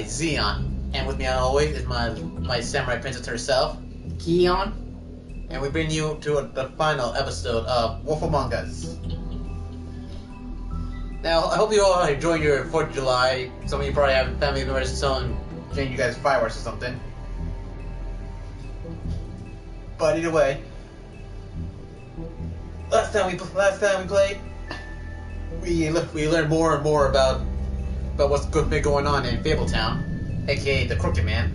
Zeon, and with me as always is my samurai princess herself, Keyon. and we bring you to the final episode of Wolf Among Us. Now, I hope you all are enjoying your 4th of July. Some of you probably have family members showing you guys fireworks or something. But either way, last time we played, we learned more and more about what's been going on in Fabletown, aka the Crooked Man.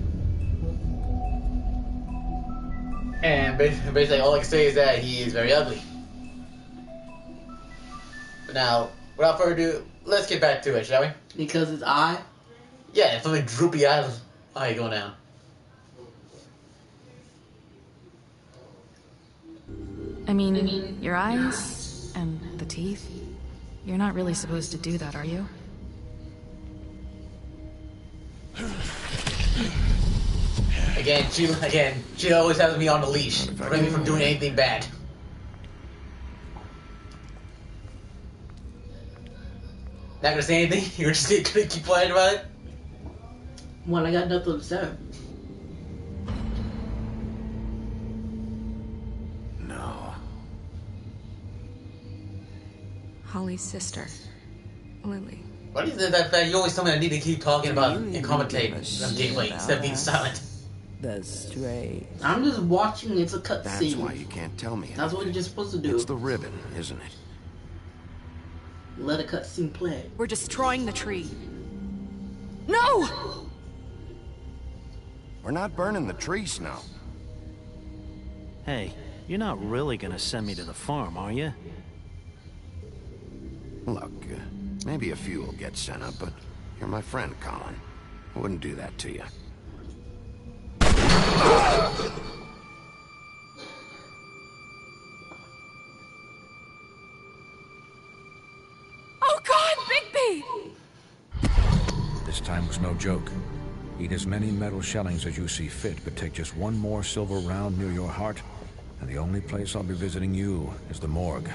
And basically, all I can say is that he is very ugly. But now, without further ado, let's get back to it, shall we? Because his eye? Yeah, something droopy eyes going down. I mean, your eyes and the teeth. You're not really supposed to do that, are you? Again, she always has me on the leash, preventing me from doing anything bad. Not gonna say anything? You're just gonna keep quiet about it? When I got nothing to say. No. Holly's sister, Lily. What is it that you always tell me I need to keep talking about and commentate on gameplay instead of being silent? That's straight. I'm just watching. It's a cutscene. That's why you can't tell me anything. That's what you're just supposed to do. It's the ribbon, isn't it? Let a cutscene play. We're destroying the tree. No! We're not burning the tree, Snow. Hey, you're not really gonna send me to the farm, are you? Look, maybe a few will get sent up, but you're my friend, Colin. I wouldn't do that to you. Oh God, Bigby! This time was no joke. Eat as many metal shellings as you see fit, but take just one more silver round near your heart, and the only place I'll be visiting you is the morgue.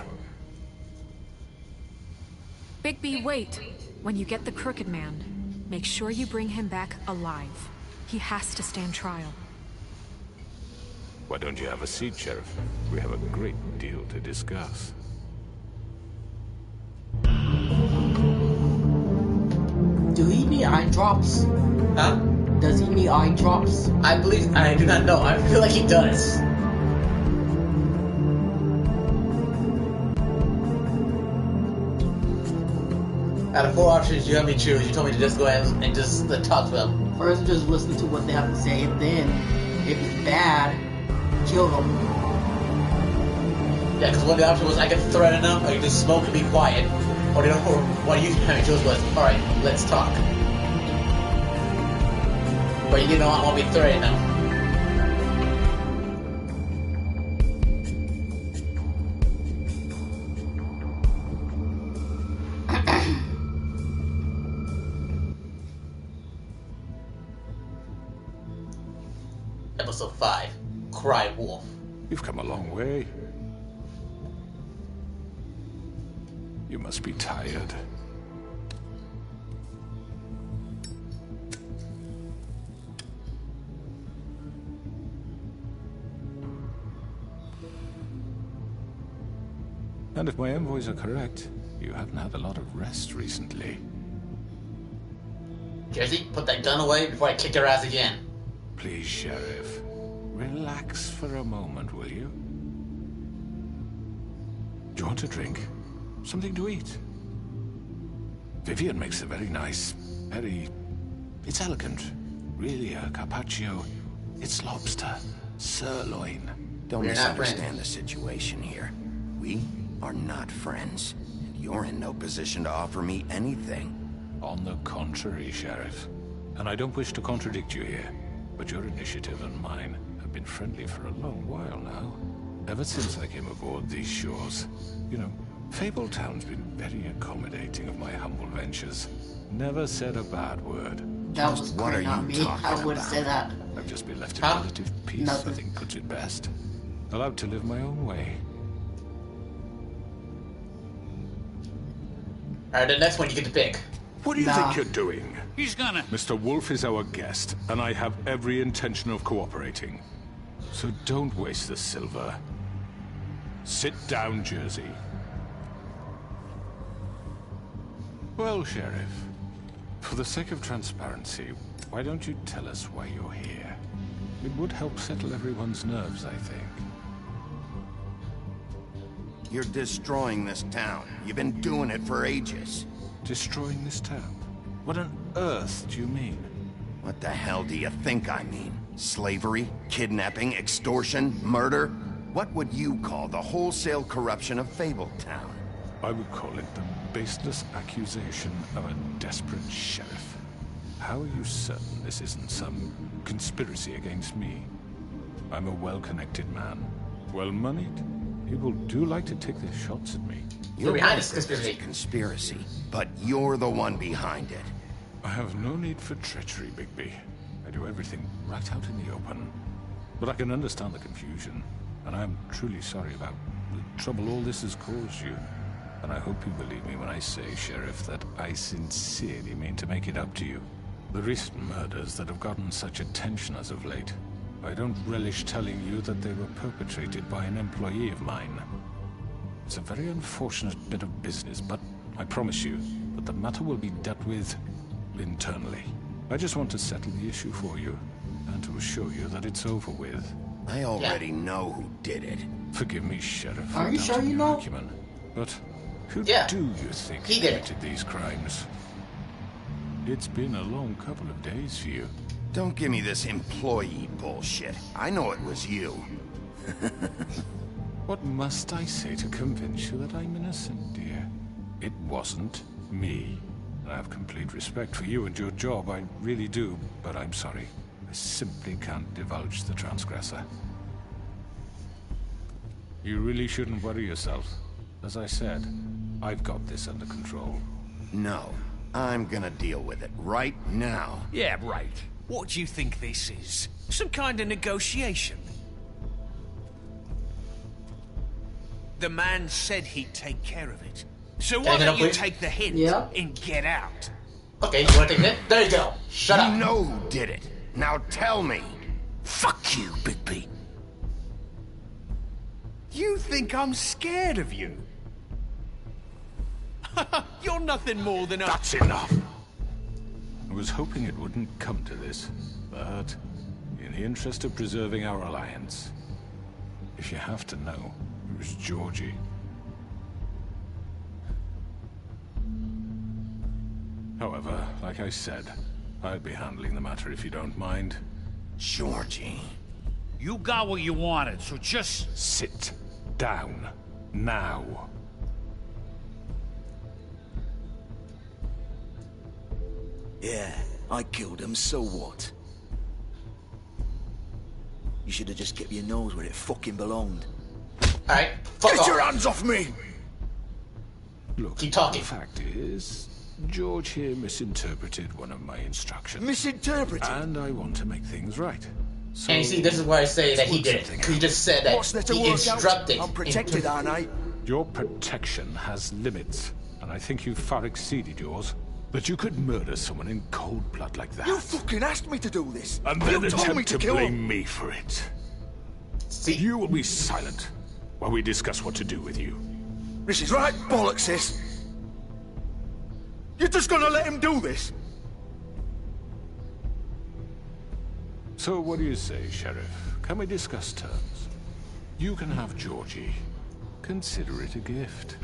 Bigby, wait. When you get the Crooked Man, make sure you bring him back alive. He has to stand trial. Why don't you have a seat, Sheriff? We have a great deal to discuss. Do he need eye drops? Huh? Does he need eye drops? I do not know. I feel like he does. Out of 4 options you have me choose, you told me to just go ahead and just talk to them. First, just listen to what they have to say, and then, if it's bad, kill them. Yeah, because one of the options was I could threaten them, or you just smoke and be quiet. Or what you had me choose was, alright, let's talk. But you didn't want me to threaten them. Episode 5, Cry Wolf. You've come a long way. You must be tired. And if my envoys are correct, you haven't had a lot of rest recently. Jersey, put that gun away before I kick your ass again. Please, Sheriff, relax for a moment, will you? Do you want a drink? Something to eat? Vivian makes a very nice, it's elegant. Really a carpaccio. It's lobster, sirloin. Don't We're not misunderstand the situation here. We are not friends, and you're in no position to offer me anything. On the contrary, Sheriff. And I don't wish to contradict you here, but your initiative and mine have been friendly for a long while now. Ever since I came aboard these shores. You know, Fabletown's been very accommodating of my humble ventures. Never said a bad word. That was What are not you me. talking I would about? say that. I've just been left in Huh? relative peace, Nothing. I think puts it best. Allowed to live my own way. Alright, the next one you get to pick. What do you Nah. think you're doing? He's gonna... Mr. Wolf is our guest, and I have every intention of cooperating. So don't waste the silver. Sit down, Jersey. Well, Sheriff, for the sake of transparency, why don't you tell us why you're here? It would help settle everyone's nerves, I think. You're destroying this town. You've been doing it for ages. Destroying this town? What on earth do you mean? What the hell do you think I mean? Slavery, kidnapping, extortion, murder? What would you call the wholesale corruption of Fabletown? I would call it the baseless accusation of a desperate sheriff. How are you certain this isn't some conspiracy against me? I'm a well-connected man, well-moneyed. People do like to take their shots at me. You're behind this conspiracy. Conspiracy, but you're the one behind it. I have no need for treachery, Bigby. I do everything right out in the open. But I can understand the confusion, and I am truly sorry about the trouble all this has caused you. And I hope you believe me when I say, Sheriff, that I sincerely mean to make it up to you. The recent murders that have gotten such attention as of late, I don't relish telling you that they were perpetrated by an employee of mine. It's a very unfortunate bit of business, but I promise you that the matter will be dealt with internally. I just want to settle the issue for you, and to assure you that it's over with. I already know who did it. Forgive me, Sheriff, Are for you sure doubting you your know? acumen, but who Yeah. do you think He did it. committed these crimes? It's been a long couple of days for you. Don't give me this employee bullshit. I know it was you. What must I say to convince you that I'm innocent, dear? It wasn't me. I have complete respect for you and your job, I really do, but I'm sorry. I simply can't divulge the transgressor. You really shouldn't worry yourself. As I said, I've got this under control. No, I'm gonna deal with it right now. Yeah, right. What do you think this is? Some kind of negotiation? The man said he'd take care of it. So why Can I don't you please? take the hint Yeah. and get out? Okay, you wanna take it? There you go. Shut You up. know who did it. Now tell me. Fuck you, Bigby. You think I'm scared of you? You're nothing more than a... That's enough! I was hoping it wouldn't come to this, but in the interest of preserving our alliance, if you have to know, it was Georgie. However, like I said, I'd be handling the matter if you don't mind. Georgie. You got what you wanted, so just... Sit down. Now. Yeah, I killed him, so what? You should have just kept your nose where it fucking belonged. Alright, fuck Get off. your hands off me! Look, Keep talking. the fact is, George here misinterpreted one of my instructions. Misinterpreted? And I want to make things right. So, And you see, this is where I say that he work did it. something 'Cause he out. just said that What's there to he work instructed. out? I'm protected, aren't I? Your protection has limits, and I think you've far exceeded yours. But you could murder someone in cold blood like that. You fucking asked me to do this! And You then told me attempt to to kill blame him! me for it. See, You will be silent while we discuss what to do with you. This is right bollocks, sis! You're just gonna let him do this? So what do you say, Sheriff? Can we discuss terms? You can have Georgie. Consider it a gift,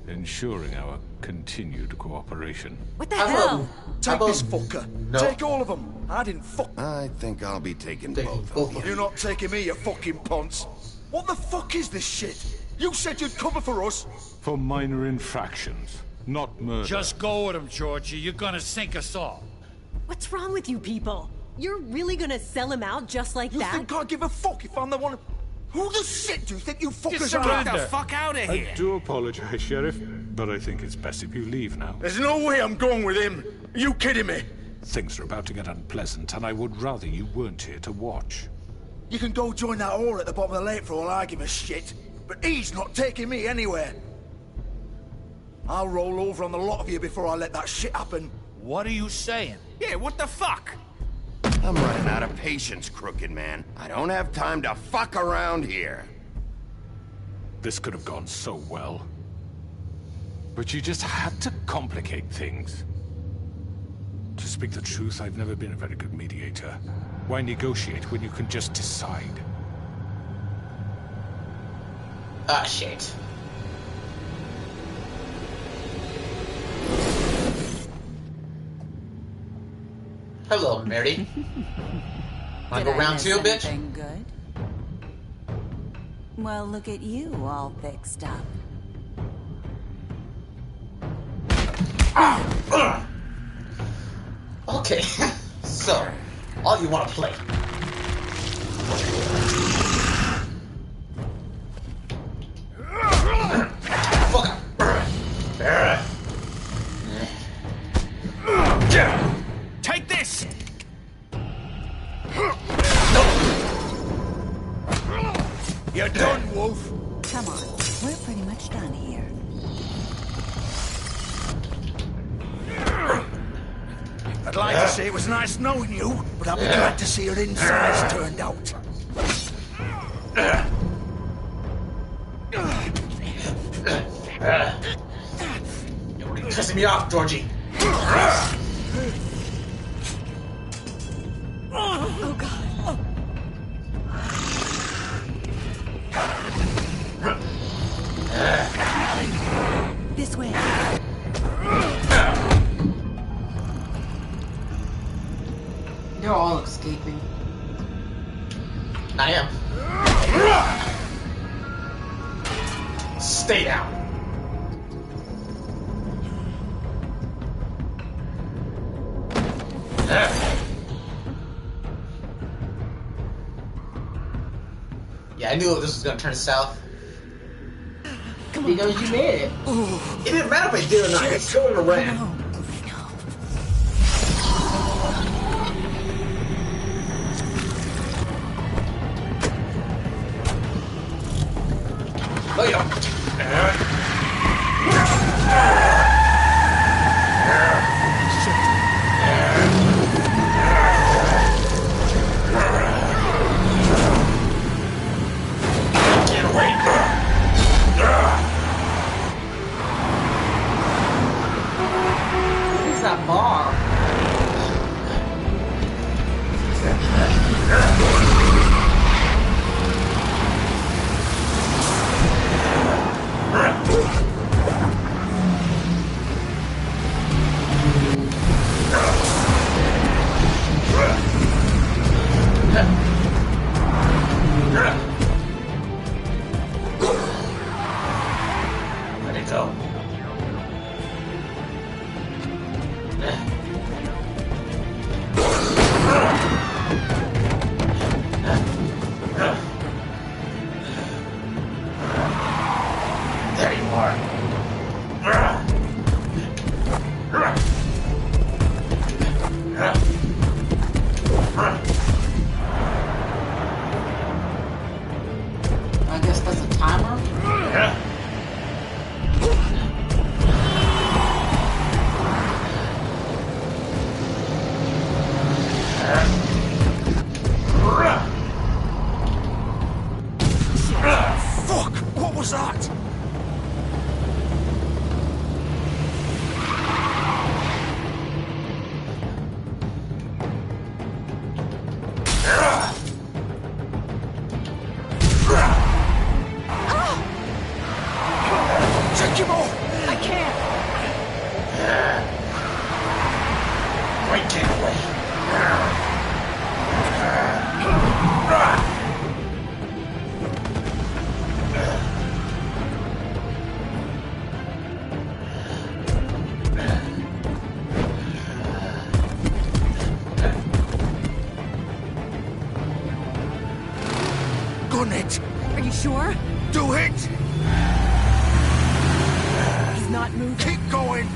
ensuring our continued cooperation. What the How hell? about- Take how this about- fucker! No. Take all of them! I didn't fuck... I think I'll be taking Taking both both of of you. You're not taking me, you fucking ponce! What the fuck is this shit? You said you'd cover for us! For minor infractions, not murder. Just go with him, Georgie. You're gonna sink us all. What's wrong with you people? You're really gonna sell him out just like You that? think I give a fuck if I'm the one... Who the shit do you think you fuckers are? surrender. fuck out of I do apologize, Sheriff, but I think it's best if you leave now. There's no way I'm going with him! Are you kidding me? Things are about to get unpleasant, and I would rather you weren't here to watch. You can go join that whore at the bottom of the lake for all I give a shit. But he's not taking me anywhere. I'll roll over on the lot of you before I let that shit happen. What are you saying? Yeah, what the fuck? I'm running out of patience, crooked man. I don't have time to fuck around here. This could have gone so well. But you just had to complicate things. To speak the truth, I've never been a very good mediator. Why negotiate when you can just decide? Ah, shit. Hello, Mary. Wanna go round two, bitch? Good? Well, look at you, all fixed up. Okay, so, all you wanna play. Fuck up. Take this! You're done, Wolf. Come on, we're pretty much done here. I'd like to say it was nice knowing you, but I'll be glad to see your insides turned out. You're pissing me off, Georgie. Oh, God. This way. They're all escaping. I am. Stay down. Yeah, I knew this was gonna turn south. Because you made it. It didn't matter if I did or not. I still would have ran. No, you don't. Get away. What is that bar? Let it go. There you are. I guess that's a timer. Fuck! What was that? Take him off! I can't. Right, get away. Gun it! Are you sure? Do it! He's not moving. Keep going!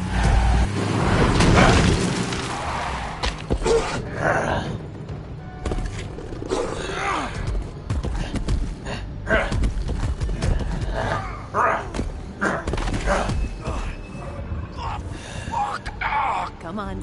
Come on.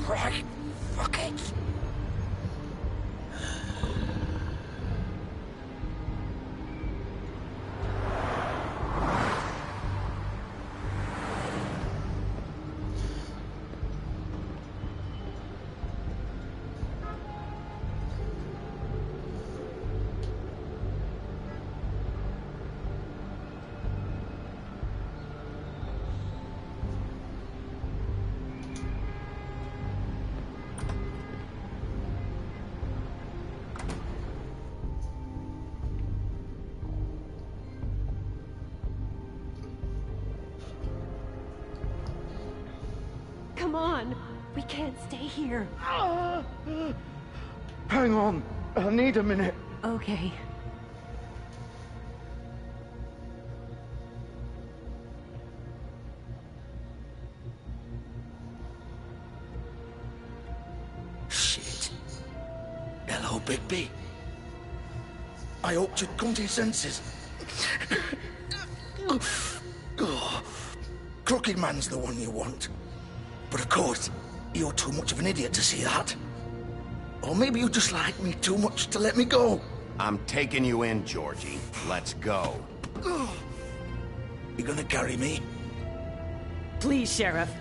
on. We can't stay here. Hang on. I need a minute. Okay. Shit. Hello, Bigby. I hoped you'd come to your senses. Oh, Crooked Man's the one you want. But of course, you're too much of an idiot to see that. Or maybe you just like me too much to let me go. I'm taking you in, Georgie. Let's go. You gonna carry me? Please, Sheriff.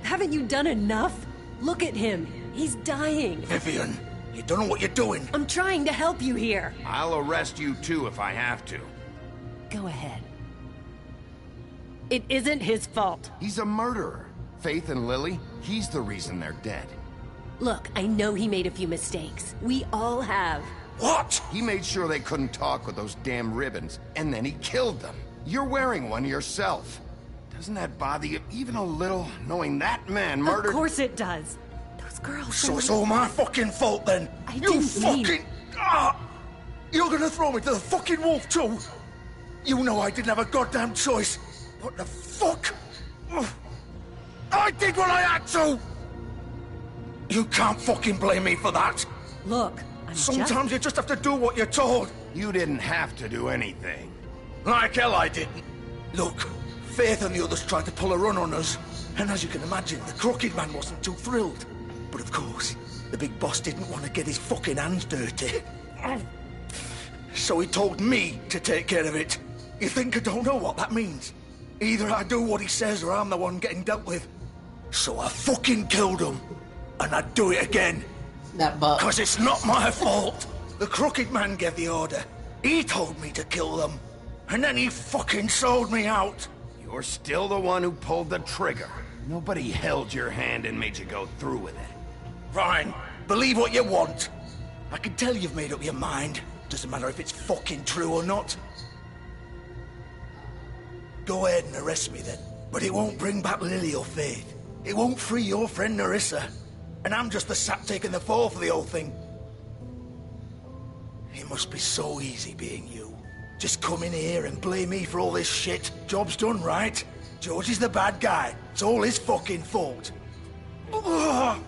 Haven't you done enough? Look at him. He's dying. Vivian, you don't know what you're doing. I'm trying to help you here. I'll arrest you too if I have to. Go ahead. It isn't his fault. He's a murderer. Faith and Lily, he's the reason they're dead. Look, I know he made a few mistakes. We all have. What? He made sure they couldn't talk with those damn ribbons, and then he killed them. You're wearing one yourself. Doesn't that bother you even a little, knowing that man murdered— Of course it does. Those girls— So it's all my fucking fault then? You fucking— You're gonna throw me to the fucking wolf too? You know I didn't have a goddamn choice. What the fuck? I did what I had to! You can't fucking blame me for that. Look, Sometimes you just have to do what you're told. You didn't have to do anything. Like hell I didn't. Look, Faith and the others tried to pull a run on us. And as you can imagine, the Crooked Man wasn't too thrilled. But of course, the big boss didn't want to get his fucking hands dirty. So he told me to take care of it. You think I don't know what that means? Either I do what he says or I'm the one getting dealt with. So I fucking killed him. And I'd do it again. Because it's not my fault. The Crooked Man gave the order. He told me to kill them. And then he fucking sold me out. You're still the one who pulled the trigger. Nobody held your hand and made you go through with it. Fine. Believe what you want. I can tell you've made up your mind. Doesn't matter if it's fucking true or not. Go ahead and arrest me then. But it won't bring back Lily or Faith. It won't free your friend Nerissa. And I'm just the sap taking the fall for the whole thing. It must be so easy being you. Just come in here and blame me for all this shit. Job's done, right? George is the bad guy. It's all his fucking fault. But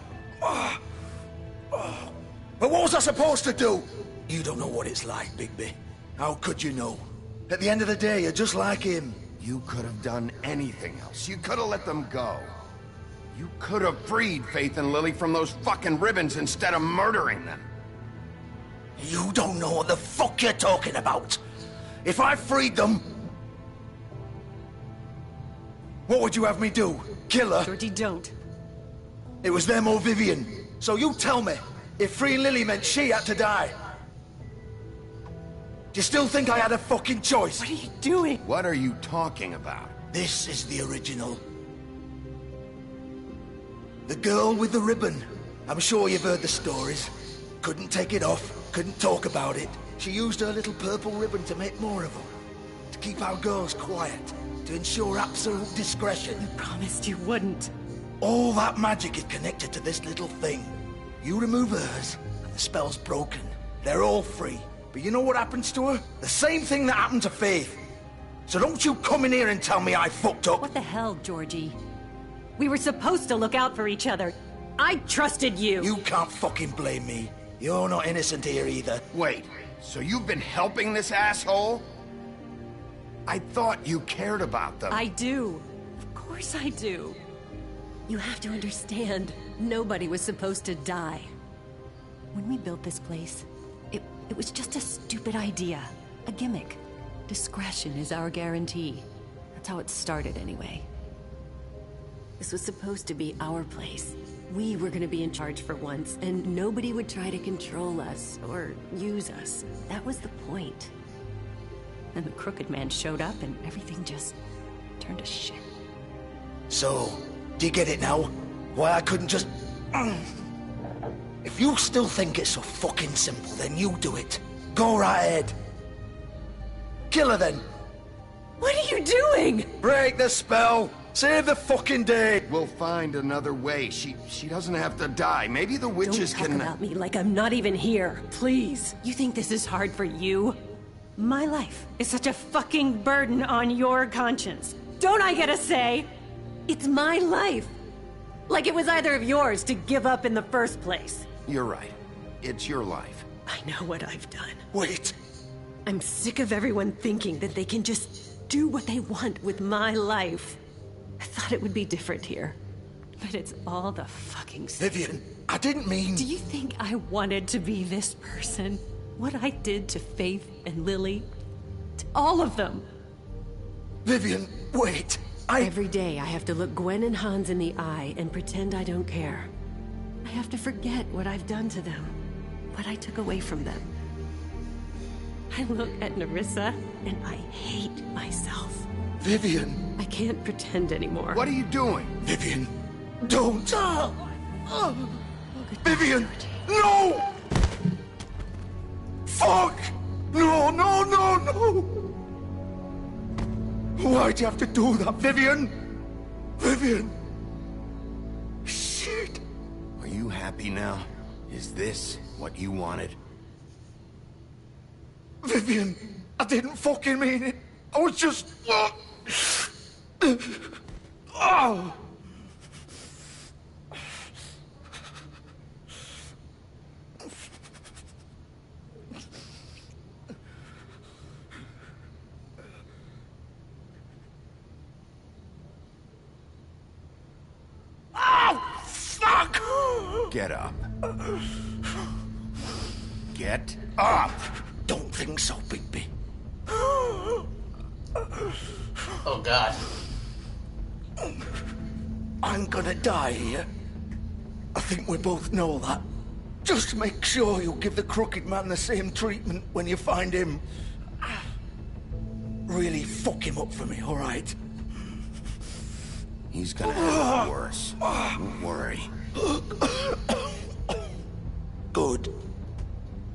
what was I supposed to do? You don't know what it's like, Bigby. How could you know? At the end of the day, you're just like him. You could have done anything else. You could have let them go. You could have freed Faith and Lily from those fucking ribbons instead of murdering them. You don't know what the fuck you're talking about. If I freed them... What would you have me do? Kill her? Georgie, don't. It was them or Vivian. So you tell me, if freeing Lily meant she had to die. Do you still think I had a fucking choice? What are you doing? What are you talking about? This is the original. The girl with the ribbon. I'm sure you've heard the stories. Couldn't take it off, couldn't talk about it. She used her little purple ribbon to make more of them. To keep our girls quiet. To ensure absolute discretion. You promised you wouldn't. All that magic is connected to this little thing. You remove hers, and the spell's broken. They're all free. But you know what happens to her? The same thing that happened to Faith. So don't you come in here and tell me I fucked up. What the hell, Georgie? We were supposed to look out for each other. I trusted you. You can't fucking blame me. You're not innocent here either. Wait, so you've been helping this asshole? I thought you cared about them. I do. Of course I do. You have to understand, nobody was supposed to die. When we built this place, it was just a stupid idea. A gimmick. Discretion is our guarantee. That's how it started anyway. This was supposed to be our place. We were gonna be in charge for once, and nobody would try to control us, or use us. That was the point. Then the Crooked Man showed up, and everything just turned to shit. So, do you get it now? Why I couldn't just... If you still think it's so fucking simple, then you do it. Go right ahead. Kill her then. What are you doing? Break the spell. Save the fucking day! We'll find another way. She doesn't have to die. Maybe the witches Don't talk can... about me like I'm not even here, please. You think this is hard for you? My life is such a fucking burden on your conscience. Don't I get a say? It's my life. Like it was either of yours to give up in the first place. You're right. It's your life. I know what I've done. Wait. I'm sick of everyone thinking that they can just do what they want with my life. I thought it would be different here. But it's all the fucking same. Vivian, I didn't mean... Do you think I wanted to be this person? What I did to Faith and Lily? To all of them? Vivian, wait. Every day I have to look Gwen and Hans in the eye and pretend I don't care. I have to forget what I've done to them. What I took away from them. I look at Nerissa and I hate myself. Vivian. I can't pretend anymore. What are you doing? Vivian, don't. Vivian, no! Fuck! No, no, no, no! Why'd you have to do that, Vivian? Vivian! Shit! Are you happy now? Is this what you wanted? Vivian, I didn't fucking mean it. I was just... Oh! Fuck! Get up. Get up! Don't think so, Bigby. Oh, God. I'm gonna die here. I think we both know that. Just make sure you give the crooked man the same treatment when you find him. Really fuck him up for me, all right? He's gonna have it worse. Don't worry. Good.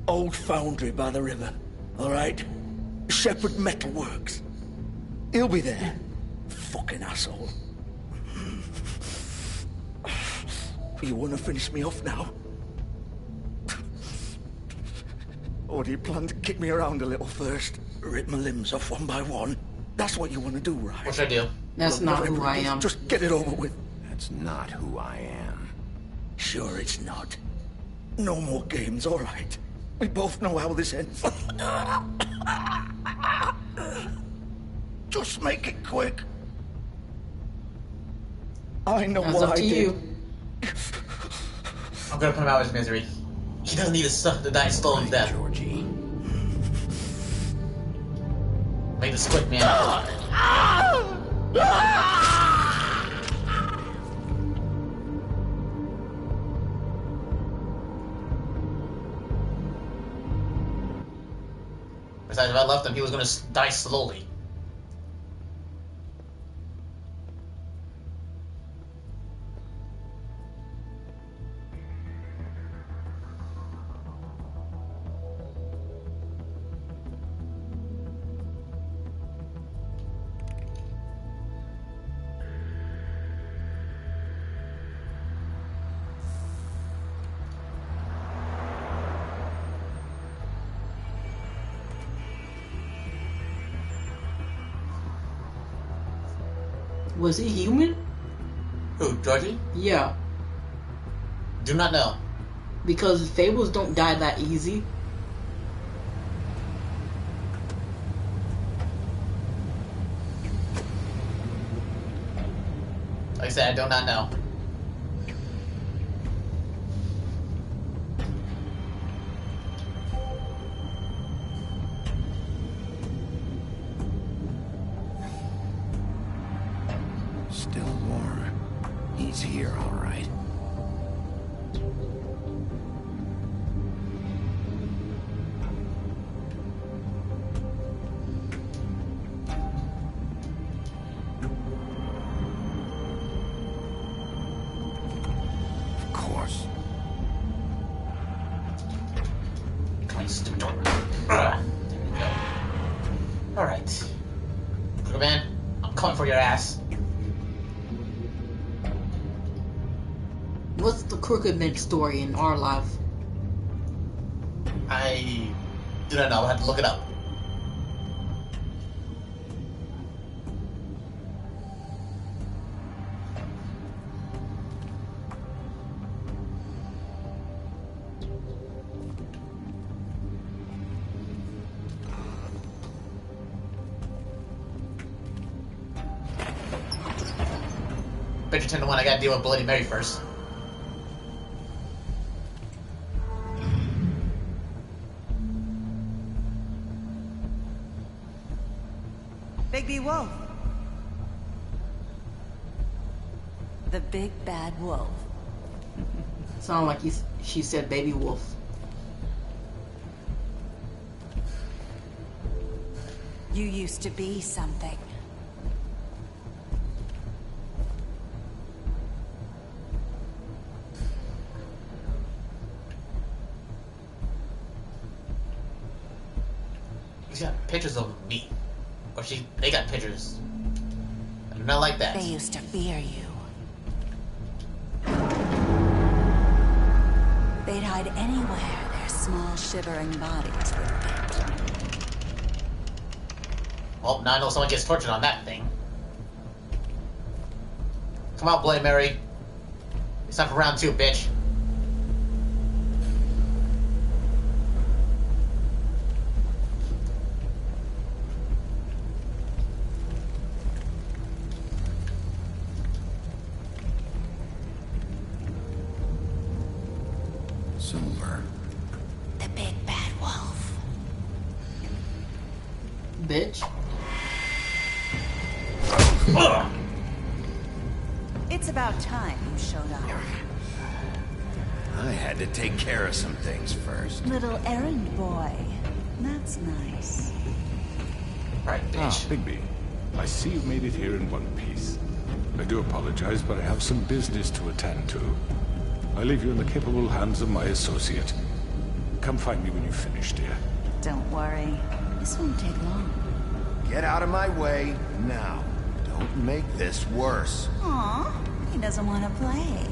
Old foundry by the river, all right? Shepherd Metalworks. He'll be there. Fucking asshole. You want to finish me off now? Or do you plan to kick me around a little first? Rip my limbs off one by one? That's what you want to do, right? What should I do? That's not who I am. Just get it over with. That's not who I am. Sure it's not. No more games, all right? We both know how this ends. Just make it quick. I know That's what up I to did. you. I'm gonna put him out of his misery. He doesn't need to die slowly to death. Georgie. Make this quick, man. Besides, if I left him, he was gonna die slowly. Was he human? Who, Georgie? Yeah, Do not know. because fables don't die that easy. Like I said, I do not know. Still warm. He's here, all right. Of course. Come on, stupid door. There we go. Alright. Crooked man, I'm coming for your ass. what's the Crooked Man story in our life? I do not know. I'll have to look it up. Bet you 10 to 1 I gotta deal with Bloody Mary first. Bigby Wolf. The big bad wolf. Sound like she said baby wolf. You used to be something. He's got pictures of me. Or they got pictures. I do not like that. They used to fear you. They'd hide anywhere their small shivering bodies would fit. Well, now I know someone gets tortured on that thing. Come out, Bloody Mary. It's time for round 2, bitch. Silver. The big bad wolf. Bitch. It's about time you showed up. I had to take care of some things first. Little errand boy. That's nice. Right, bitch. Bigby. I see you made it here in one piece. I do apologize, but I have some business to attend to. I leave you in the capable hands of my associate. Come find me when you've finished, dear. Don't worry. This won't take long. Get out of my way now. Don't make this worse. Aw, he doesn't want to play.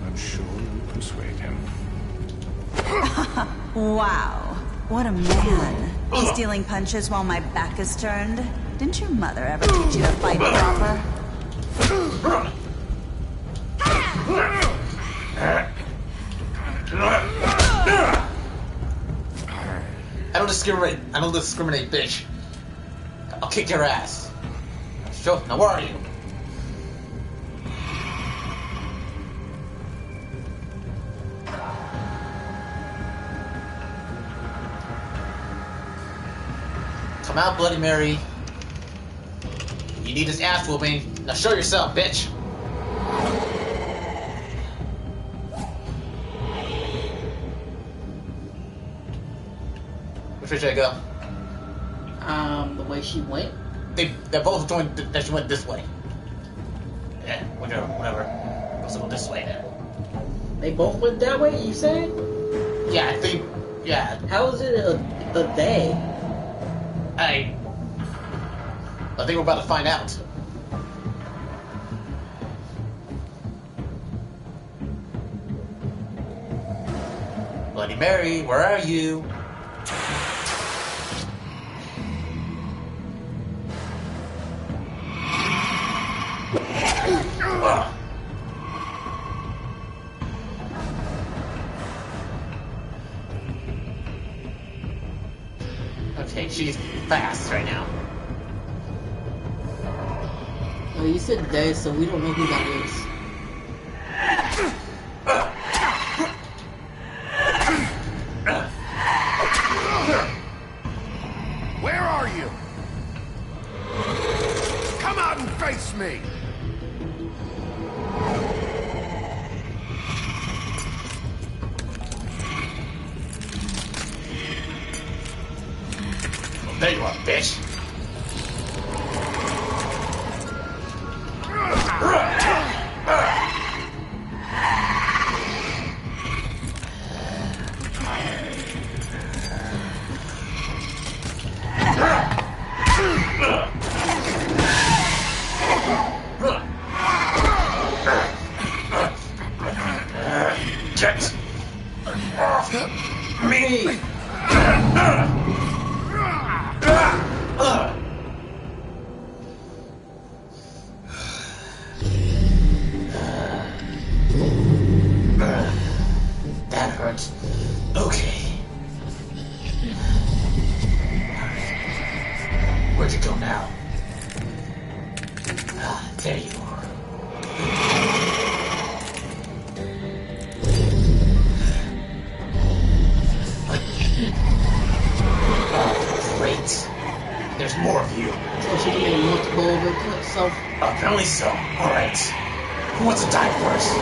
I'm sure you'll persuade him. Wow, what a man. He's dealing punches while my back is turned. Didn't your mother ever teach you to fight proper? I don't discriminate, bitch. I'll kick your ass. Sure, now where are you? Come out, Bloody Mary. You need this ass whooping. Now show yourself, bitch. Which way should I go? The way she went. They're both doing that. She went this way. Yeah, whatever. Let's go this way then. They both went that way. You said? Yeah, I think. Yeah. How is it a they? I think we're about to find out. Bloody Mary, where are you? Okay, she's fast right now. Oh, you said they, so we don't know who that is. Where are you? Come out and face me! There you are, bitch. Me! That hurts. Okay. Where'd you go now? Ah, there you are. Oh, great. There's more of you. So she can make multiple over herself. Apparently so. Alright. Who wants to die first?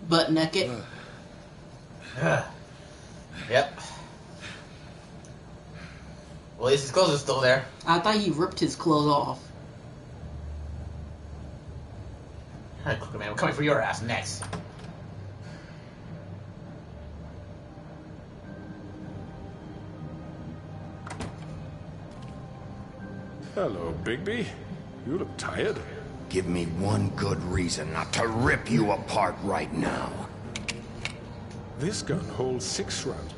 Butt naked. Yep. Well, at least his clothes are still there. I thought he ripped his clothes off. Alright, Crooked Man, we're coming for your ass next. Hello, Bigby. You look tired. Give me one good reason not to rip you apart right now. This gun holds 6 rounds.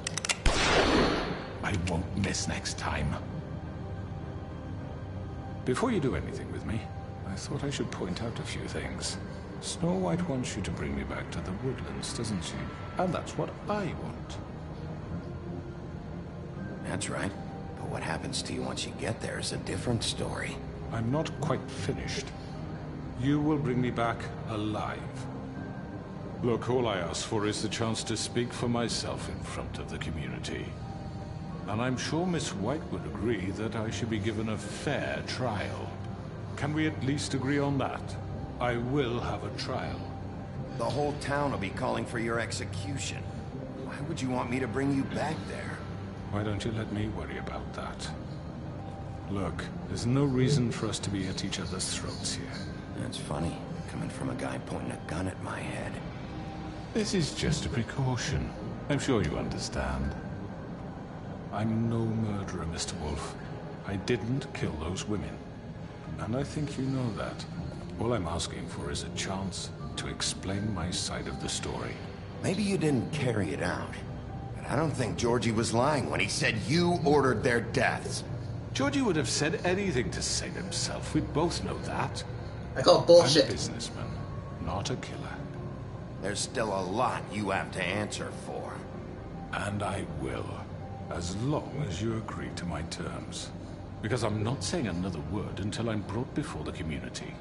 I won't miss next time. Before you do anything with me, I thought I should point out a few things. Snow White wants you to bring me back to the woodlands, doesn't she? And that's what I want. That's right. But what happens to you once you get there is a different story. I'm not quite finished. You will bring me back alive. Look, all I ask for is the chance to speak for myself in front of the community. And I'm sure Miss White would agree that I should be given a fair trial. Can we at least agree on that? I will have a trial. The whole town will be calling for your execution. Why would you want me to bring you back there? Why don't you let me worry about that? Look, there's no reason for us to be at each other's throats here. That's funny, coming from a guy pointing a gun at my head. This is just a precaution. I'm sure you understand. I'm no murderer, Mr. Wolf. I didn't kill those women. And I think you know that. All I'm asking for is a chance to explain my side of the story. Maybe you didn't carry it out. But I don't think Georgie was lying when he said you ordered their deaths. Georgie would have said anything to save himself. We both know that. I call it bullshit. I'm a businessman, not a killer. There's still a lot you have to answer for. And I will, as long as you agree to my terms. Because I'm not saying another word until I'm brought before the community.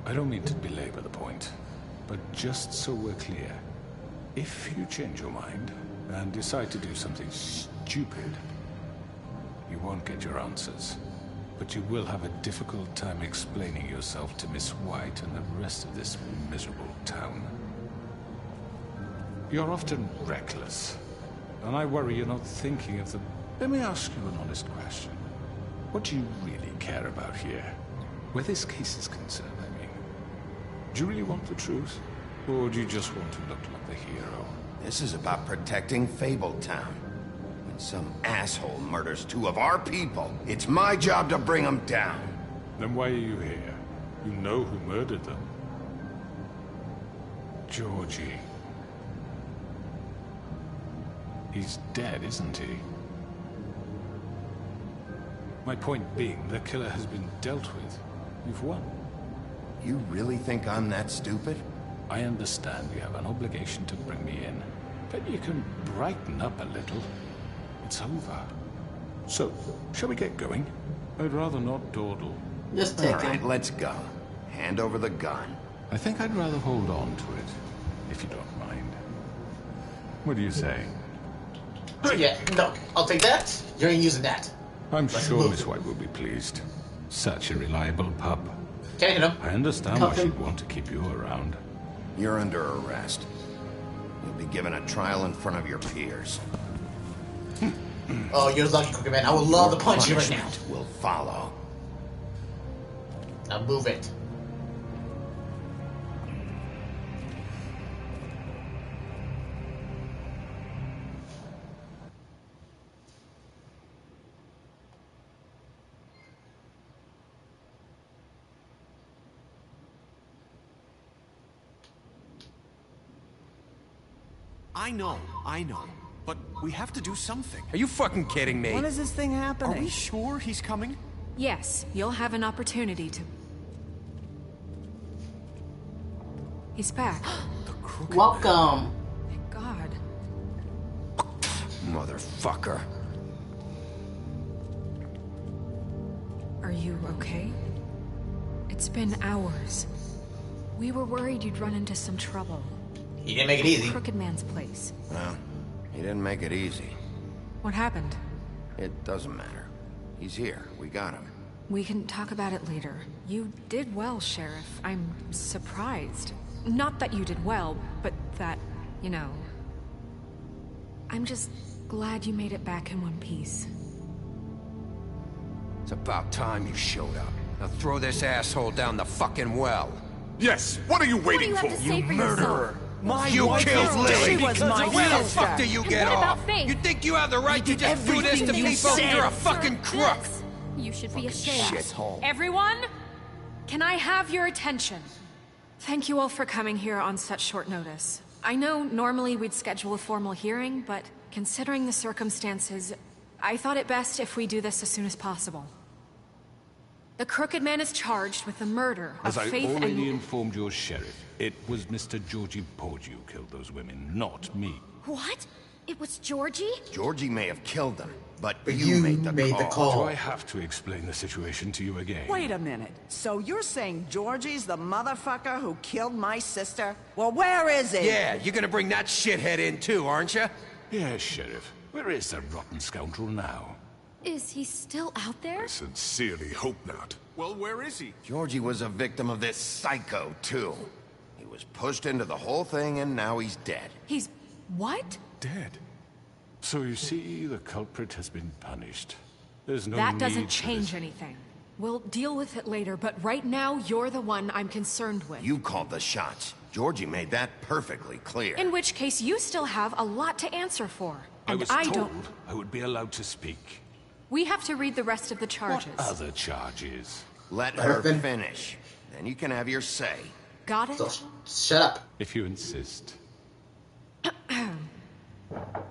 I don't mean to belabor the point, but just so we're clear, if you change your mind and decide to do something stupid, you won't get your answers. But you will have a difficult time explaining yourself to Miss White and the rest of this miserable town. You're often reckless, and I worry you're not thinking of the... Let me ask you an honest question. What do you really care about here? Where this case is concerned, I mean. Do you really want the truth? Or do you just want to look like the hero? This is about protecting Fabletown. When some asshole murders two of our people, it's my job to bring them down. Then why are you here? You know who murdered them. Georgie. He's dead, isn't he? My point being, the killer has been dealt with. You've won. You really think I'm that stupid? I understand you have an obligation to bring me in, but you can brighten up a little. It's over. So, shall we get going? I'd rather not dawdle. Just take All right, let's go. Hand over the gun. I think I'd rather hold on to it, if you don't mind. What do you say? Yeah, no, I'll take that. You ain't using that. I'm sure Miss White will be pleased. Such a reliable pup. Can't hit him. I understand why she'd want to keep you around. You're under arrest. You'll be given a trial in front of your peers. Oh, you're lucky, Crooked Man. I would love to punch you right now. Punishment will follow. Now move it. I know. But we have to do something. Are you fucking kidding me? When is this thing happening? Are we sure he's coming? Yes, you'll have an opportunity to... He's back. Welcome. Thank God. Motherfucker. Are you okay? It's been hours. We were worried you'd run into some trouble. He didn't make it easy. Crooked Man's place. Well, he didn't make it easy. What happened? It doesn't matter. He's here. We got him. We can talk about it later. You did well, Sheriff. I'm surprised. Not that you did well, but that, you know... I'm just glad you made it back in one piece. It's about time you showed up. Now throw this asshole down the fucking well. Yes, what are you waiting What do you have to say for murderer! yourself? You killed Lily! She was my Where the sister. fuck do you get what about off? Faith? You think you have the right to just do this to everything you people? said. You're a fucking crook! This. You should be ashamed. Shithole. Everyone, can I have your attention? Thank you all for coming here on such short notice. I know normally we'd schedule a formal hearing, but considering the circumstances, I thought it best if we do this as soon as possible. The Crooked Man is charged with the murder of As I Faith already and... informed your sheriff, it was Mr. Georgie Porge who killed those women, not me. What? it was Georgie? Georgie may have killed them, but But you you made the call. Do I have to explain the situation to you again? Wait a minute. So you're saying Georgie's the motherfucker who killed my sister? Well, where is he? Yeah, you're gonna bring that shithead in too, aren't you? Yes, Sheriff. Where is that rotten scoundrel now? Is he still out there? I sincerely hope not. Well, where is he? Georgie was a victim of this psycho, too. He was pushed into the whole thing, and now he's dead. He's... what? Dead. So you see, the culprit has been punished. There's no That need doesn't for change this. anything. We'll deal with it later, but right now, you're the one I'm concerned with. You called the shots. Georgie made that perfectly clear. In which case, you still have a lot to answer for. I And was I told don't... I would be allowed to speak. We have to read the rest of the charges. What other charges? Let her finish. Then you can have your say. Got it? So, shut up. If you insist.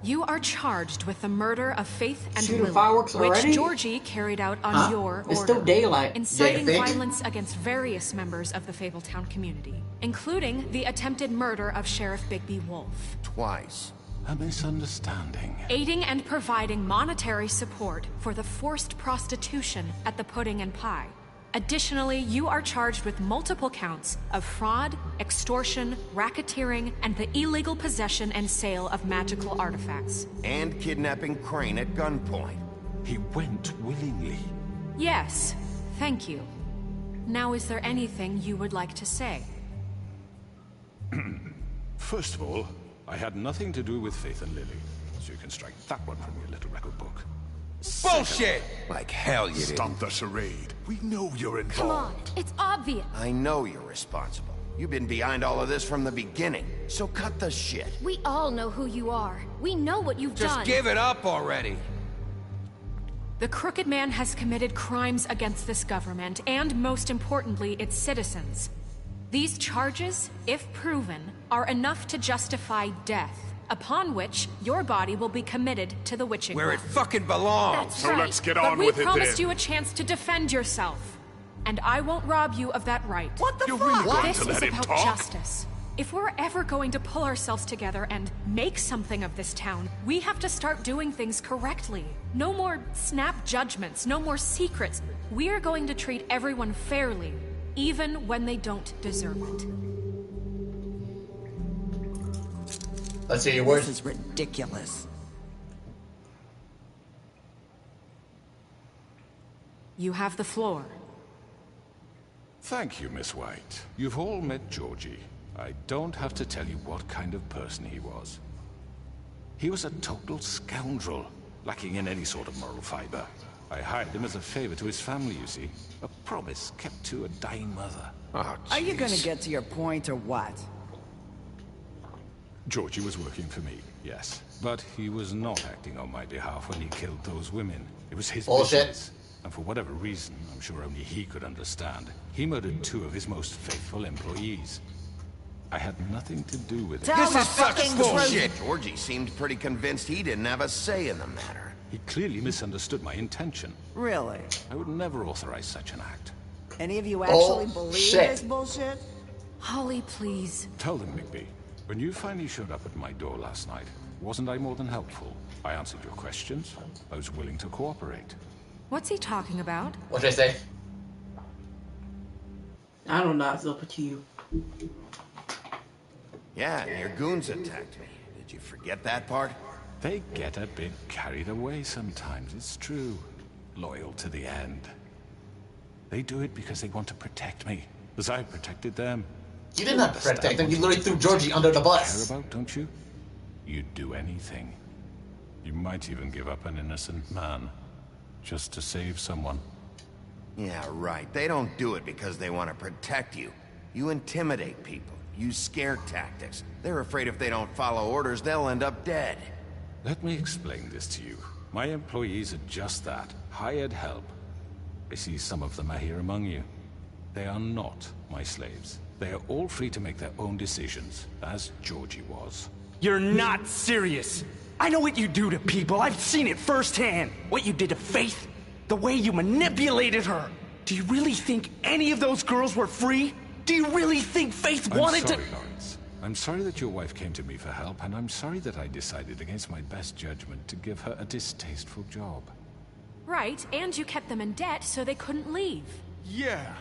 You are charged with the murder of Faith and Shooting Lily, fireworks which already? Georgie carried out on your order. It's still daylight. Inciting They think? violence against various members of the Fabletown community, including the attempted murder of Sheriff Bigby Wolf. Twice. A misunderstanding. Aiding and providing monetary support for the forced prostitution at the Pudding and Pie. Additionally, you are charged with multiple counts of fraud, extortion, racketeering, and the illegal possession and sale of magical artifacts. And kidnapping Crane at gunpoint. He went willingly. Yes, thank you. Now, is there anything you would like to say? First of all, I had nothing to do with Faith and Lily, so you can strike that one from your little record book. Bullshit! Like hell you didn't. Stop the charade. We know you're involved. Come on, it's obvious. I know you're responsible. You've been behind all of this from the beginning, so cut the shit. We all know who you are. We know what you've done. Just give it up already. The Crooked Man has committed crimes against this government, and most importantly, its citizens. These charges, if proven, are enough to justify death, upon which your body will be committed to the witching Where it well. fucking belongs. So Right, let's get but on we with it then. promised you a chance to defend yourself, and I won't rob you of that right. What the You're fuck? really going This to is let him about talk? justice. If we're ever going to pull ourselves together and make something of this town, we have to start doing things correctly. No more snap judgments, no more secrets. We are going to treat everyone fairly, even when they don't deserve it. Let's hear your This words. is ridiculous. You have the floor. Thank you, Miss White. You've all met Georgie. I don't have to tell you what kind of person he was. He was a total scoundrel, lacking in any sort of moral fiber. I hired him as a favor to his family, you see. A promise kept to a dying mother. Oh, Are you gonna jeez. get to your point or what? Georgie was working for me, yes. But he was not acting on my behalf when he killed those women. It was his Bullshit. business. And for whatever reason, I'm sure only he could understand, he murdered 2 of his most faithful employees. I had nothing to do with it. Tell This the is such fucking bullshit. Georgie seemed pretty convinced he didn't have a say in the matter. He clearly misunderstood my intention. Really? I would never authorize such an act. Any of you actually believe Bullshit. this bullshit? Holly, please. Tell them, Bigby, when you finally showed up at my door last night, wasn't I more than helpful? I answered your questions. I was willing to cooperate. What's he talking about? What should I say? I don't know. It's up to you. Yeah, and your goons attacked me. Did you forget that part? They get a bit carried away sometimes, it's true. Loyal to the end. They do it because they want to protect me, as I protected them. You did not protect them. You literally threw Georgie under the bus. Care about, don't you? You'd do anything. You might even give up an innocent man, just to save someone. Yeah, right. They don't do it because they want to protect you. You intimidate people. Use scare tactics. They're afraid if they don't follow orders, they'll end up dead. Let me explain this to you. My employees are just that, hired help. I see some of them are here among you. They are not my slaves. They are all free to make their own decisions, as Georgie was. You're not serious. I know what you do to people. I've seen it firsthand. What you did to Faith. The way you manipulated her. Do you really think any of those girls were free? Do you really think Faith wanted I'm sorry, to... Lawrence. I'm sorry that your wife came to me for help, and I'm sorry that I decided against my best judgment to give her a distasteful job. Right, and you kept them in debt so they couldn't leave. Yeah,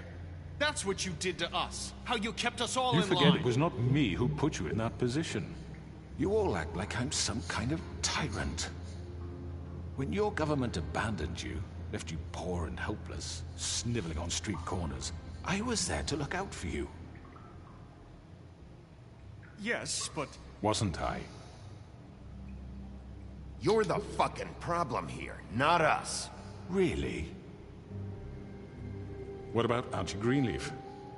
that's what you did to us. How you kept us all You in forget line. it was not me who put you in that position. You all act like I'm some kind of tyrant. When your government abandoned you, left you poor and helpless, sniveling on street corners, I was there to look out for you. Yes, but... Wasn't I? You're the fucking problem here, not us. Really? What about Auntie Greenleaf?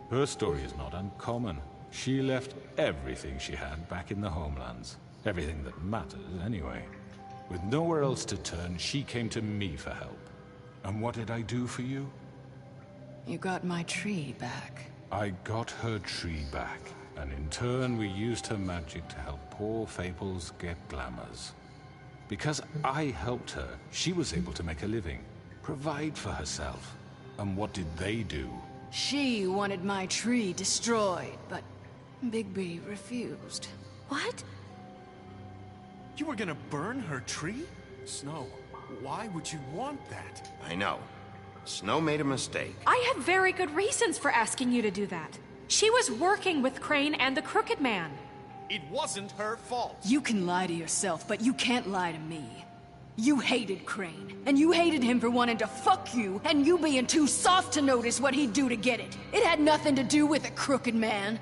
Her story is not uncommon. She left everything she had back in the homelands. Everything that matters, anyway. With nowhere else to turn, she came to me for help. And what did I do for you? You got my tree back. I got her tree back, and in turn we used her magic to help poor Fables get glamours. Because I helped her, she was able to make a living, provide for herself. And what did they do? She wanted my tree destroyed, but Bigby refused. What? You were gonna burn her tree? Snow, why would you want that? I know. Snow made a mistake. I had very good reasons for asking you to do that. She was working with Crane and the Crooked Man. It wasn't her fault. You can lie to yourself, but you can't lie to me. You hated Crane, and you hated him for wanting to fuck you, and you being too soft to notice what he'd do to get it. It had nothing to do with the Crooked Man.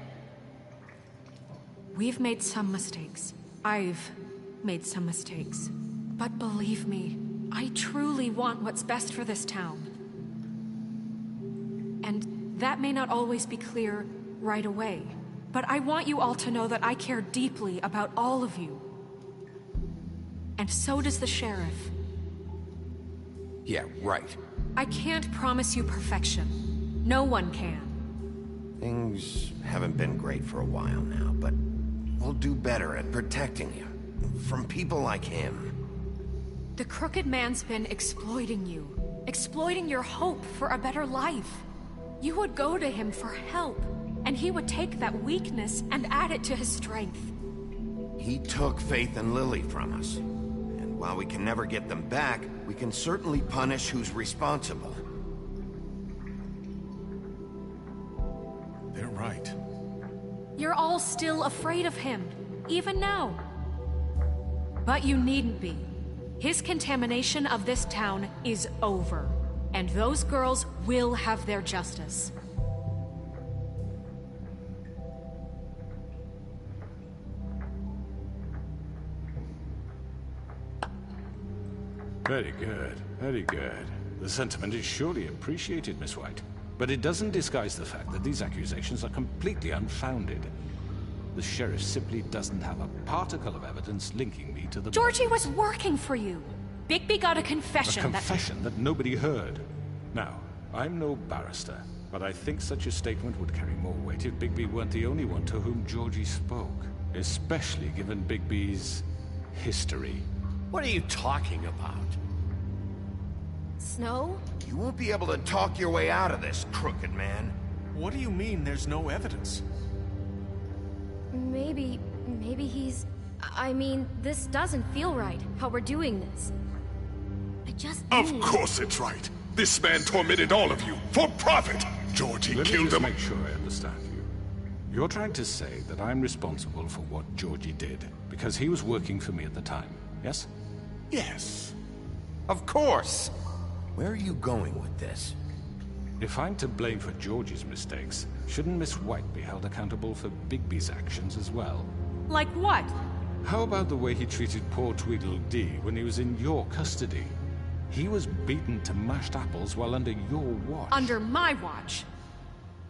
We've made some mistakes. I've made some mistakes. But believe me, I truly want what's best for this town. And that may not always be clear right away, but I want you all to know that I care deeply about all of you. And so does the sheriff. Yeah, right. I can't promise you perfection. No one can. Things haven't been great for a while now, but we'll do better at protecting you. From people like him. The Crooked Man's been exploiting you. Exploiting your hope for a better life. You would go to him for help, and he would take that weakness and add it to his strength. He took Faith and Lily from us. And while we can never get them back, we can certainly punish who's responsible. They're right. You're all still afraid of him, even now. But you needn't be. His contamination of this town is over, and those girls will have their justice. Very good, very good. The sentiment is surely appreciated, Miss White. But it doesn't disguise the fact that these accusations are completely unfounded. The sheriff simply doesn't have a particle of evidence linking me to the... Georgie was working for you. Bigby got a confession A confession that nobody heard. Now, I'm no barrister, but I think such a statement would carry more weight if Bigby weren't the only one to whom Georgie spoke. Especially given Bigby's history. What are you talking about? Snow? You won't be able to talk your way out of this, Crooked Man. What do you mean there's no evidence? Maybe he's... I mean, this doesn't feel right, how we're doing this. I just Of course it's right. This man tormented all of you, for profit. Georgie killed them. Let me just make sure I understand you. You're trying to say that I'm responsible for what Georgie did, because he was working for me at the time, yes? Yes. Of course! Where are you going with this? If I'm to blame for Georgie's mistakes, shouldn't Miss White be held accountable for Bigby's actions as well? Like what? How about the way he treated poor Tweedledee when he was in your custody? He was beaten to mashed apples while under your watch. Under my watch.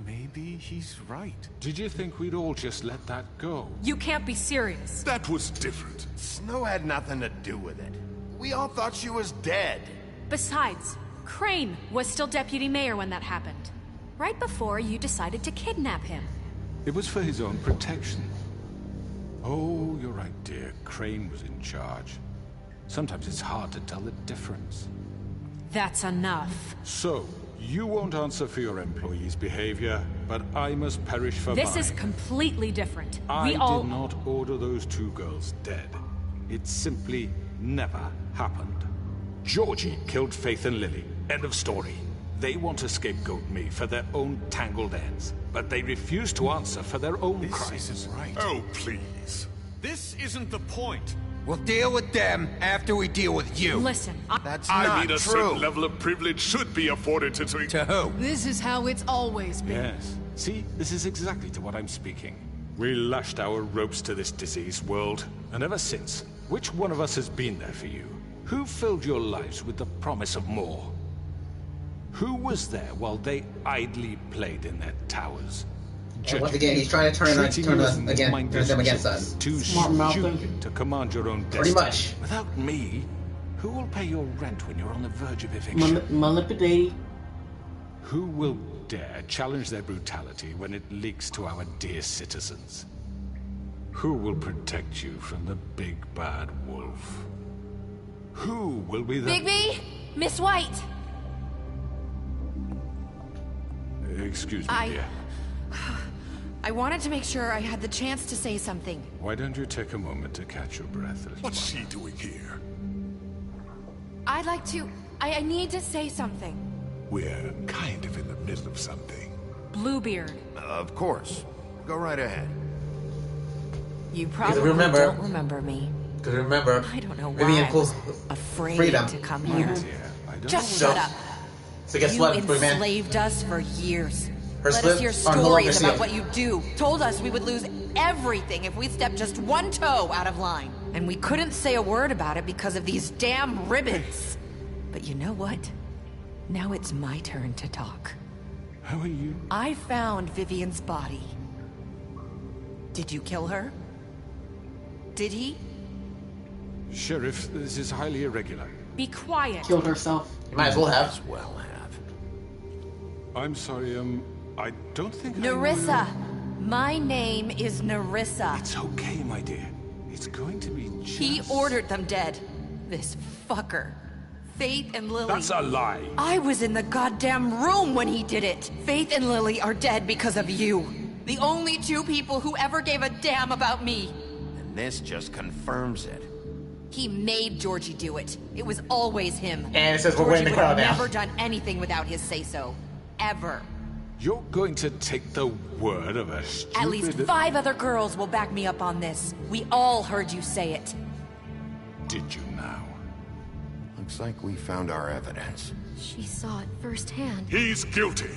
Maybe he's right. Did you think we'd all just let that go? You can't be serious. That was different. Snow had nothing to do with it. We all thought she was dead. Besides, Crane was still deputy mayor when that happened. Right before you decided to kidnap him. It was for his own protection. Oh, you're right, dear. Crane was in charge. Sometimes it's hard to tell the difference. That's enough. So, You won't answer for your employees' behavior, but I must perish for This mine. is completely different. I We all... did not order those 2 girls dead. It simply never happened. Georgie killed Faith and Lily. End of story. They want to scapegoat me for their own tangled ends, but they refuse to answer for their own crimes. This isn't right. Oh, please. This isn't the point. We'll deal with them after we deal with you. Listen, That's I not mean, a true. certain level of privilege should be afforded to... To who? This is how it's always been. Yes. See, this is exactly to what I'm speaking. We lashed our ropes to this diseased world, and ever since, which one of us has been there for you? Who filled your lives with the promise of more? Who was there while they idly played in their towers? And once again, he's trying to turn them against us. Too Smart stupid to command your own destiny. Pretty much. Without me, who will pay your rent when you're on the verge of eviction? Manipulating. Who will dare challenge their brutality when it leaks to our dear citizens? Who will protect you from the big bad wolf? Who will be the... Bigby! Miss White! Excuse me, dear. I wanted to make sure I had the chance to say something. Why don't you take a moment to catch your breath, Elizabeth? What's she doing here? I'd like to... I need to say something. We're kind of in the middle of something. Bluebeard. Of course. Go right ahead. You probably don't remember me. Because remember, I don't know Vivian why I was afraid freedom. to come here. Just know. shut up. So guess You what, Blueman? enslaved us for years. Her Let slip us hear are no longer stories about sealed. what you do. Told us we would lose everything if we stepped just one toe out of line. And we couldn't say a word about it because of these damn ribbons. But you know what? Now it's my turn to talk. How are you? I found Vivian's body. Did you kill her? Did he? Sheriff, this is highly irregular. Be quiet. Killed herself. You might as well have. I'm sorry, I don't think Nerissa! My name is Nerissa. It's okay, my dear. It's going to be just... He ordered them dead. This fucker. Faith and Lily. That's a lie. I was in the goddamn room when he did it. Faith and Lily are dead because of you. The only 2 people who ever gave a damn about me. And this just confirms it. He made Georgie do it. It was always him. And it says we're Georgie winning the would crowd have now. never done anything without his say-so. Ever. You're going to take the word of a stupid... At least 5 other girls will back me up on this. We all heard you say it. Did you now? Looks like we found our evidence. She saw it firsthand. He's guilty.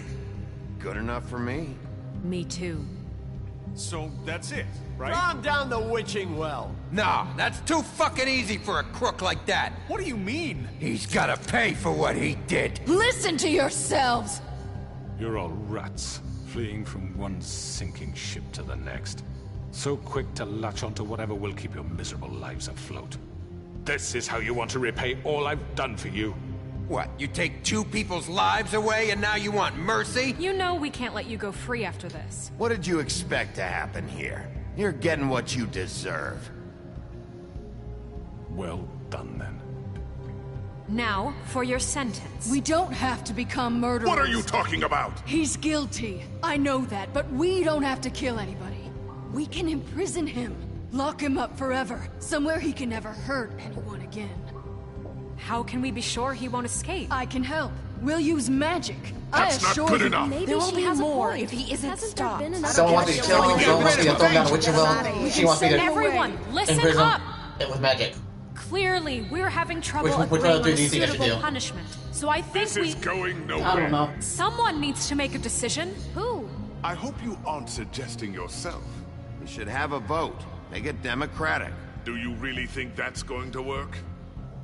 Good enough for me. Me too. So that's it, right? Calm down the witching well. No, that's too fucking easy for a crook like that. What do you mean? He's gotta pay for what he did. Listen to yourselves! You're all rats, fleeing from one sinking ship to the next. So quick to latch onto whatever will keep your miserable lives afloat. This is how you want to repay all I've done for you. What, you take 2 people's lives away and now you want mercy? You know we can't let you go free after this. What did you expect to happen here? You're getting what you deserve. Well done, then. Now, for your sentence. We don't have to become murderers. What are you talking about? He's guilty. I know that, but we don't have to kill anybody. We can imprison him. Lock him up forever. Somewhere he can never hurt anyone again. How can we be sure he won't escape? I can help. We'll use magic. That's I not assure good you. enough. Maybe There will she be has more a point. if he isn't Hasn't stopped. there been enough Someone wants me to kill him, someone wants me to throw him down the witching well. She wants me to Everyone, listen imprison up! it with magic. Clearly, we're having trouble Which agreeing one on do a you think I should suitable do? punishment. So I think This is going nowhere. I don't know. someone needs to make a decision. Who? I hope you aren't suggesting yourself. We should have a vote. Make it democratic. Do you really think that's going to work?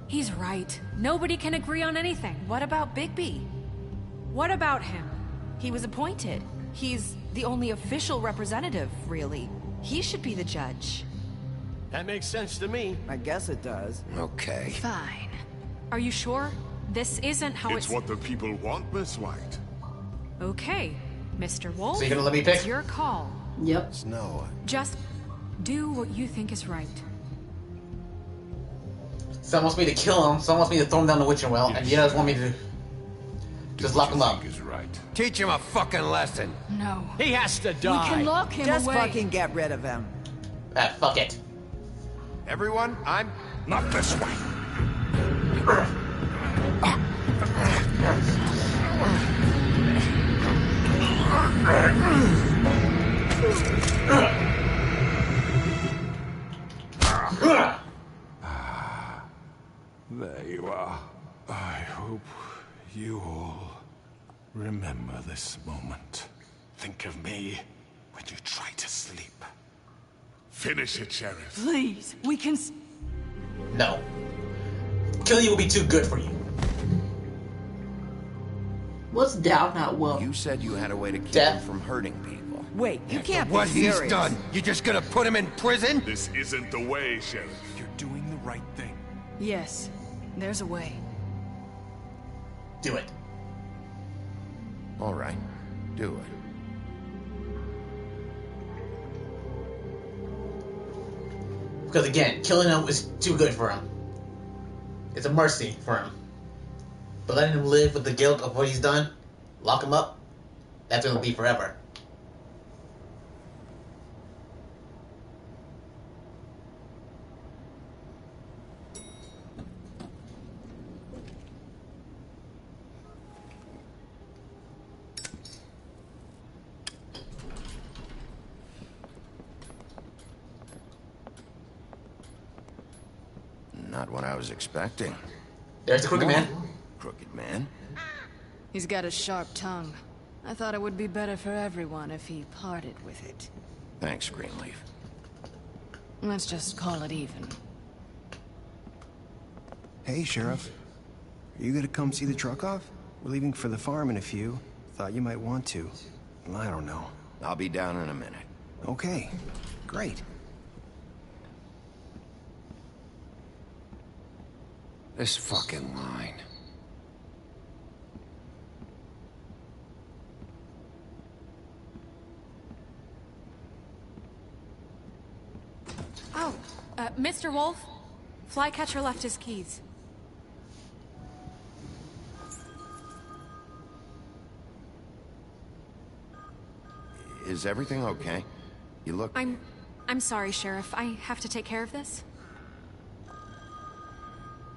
He's right. Nobody can agree on anything. What about Bigby? What about him? He was appointed. He's the only official representative, really. He should be the judge. That makes sense to me. I guess it does. Okay. Fine. Are you sure? This isn't how It's what the people want, Miss White. Okay, Mr. Wolf. So you're gonna let me pick? It's your call. Yep. Snow. Just do what you think is right. Someone wants me to kill him, someone wants me to throw him down the witching well, and the others want me to Just lock him up. Is right. Teach him a fucking lesson. No. He has to die. We can lock him Just away. fucking get rid of him. Ah, fuck it. Everyone, I'm... Not this way. There you are. I hope you all remember this moment. Think of me when you try to sleep. Finish it, Sheriff. Please, we can... No. Killing you will be too good for you. What's Dow not well? You said you had a way to keep Death. him from hurting people. Wait, you can't What be serious. he's done, you just gonna put him in prison? This isn't the way, Sheriff. You're doing the right thing. Yes, there's a way. Do it. All right, do it. Because again, killing him is too good for him. It's a mercy for him. But letting him live with the guilt of what he's done, lock him up, that's gonna be forever. Not what I was expecting. There's the crooked man. Crooked man? He's got a sharp tongue. I thought it would be better for everyone if he parted with it. Thanks, Greenleaf. Let's just call it even. Hey, Sheriff. Are you gonna come see the truck off? We're leaving for the farm in a few. Thought you might want to. I don't know. I'll be down in a minute. Okay. Great. This fucking line. Oh, Mr. Wolf? Flycatcher left his keys. Is everything okay? You look... I'm sorry, Sheriff. I have to take care of this.